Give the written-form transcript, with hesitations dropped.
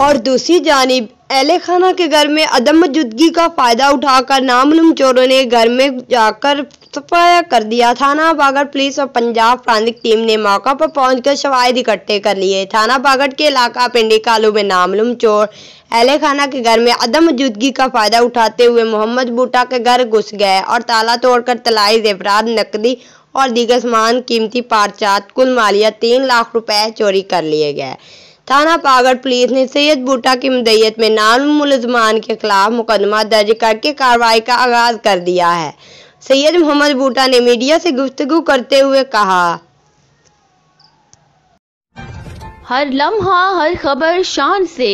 اور دوسری جانب اہل خانہ کے گھر میں عدم موجودگی کا فائدہ اٹھا کر نامعلوم چوروں نے گھر میں جا کر صفایا کر دیا۔ تھانہ باگڑ پولیس اور پنجاب فرانزک ٹیم نے موقع پر پہنچ کر شواہد اکٹھے کر لیے۔ تھانہ باگڑ کے علاقہ پنڈی کالو میں نامعلوم چور اہل خانہ کے گھر میں عدم موجودگی کا فائدہ اٹھاتے ہوئے محمد بھٹا کے گھر گھس گئے اور تالا توڑ کر طلائی زیورات، نقدی اور دیگر سامان، قیمتی پارچات، کل مالیہ 3 لاکھ روپے چوری کر لیے گئے۔ تھانہ باگڑ پولیس نے سید بھٹا کی مدعیت میں نامعلوم ملزمان کے خلاف مقدمہ درج کر کے کارروائی کا آغاز کر دیا ہے۔ سید محمد بھٹا نے میڈیا سے گفتگو کرتے ہوئے کہا، ہر لمحہ ہر خبر شان سے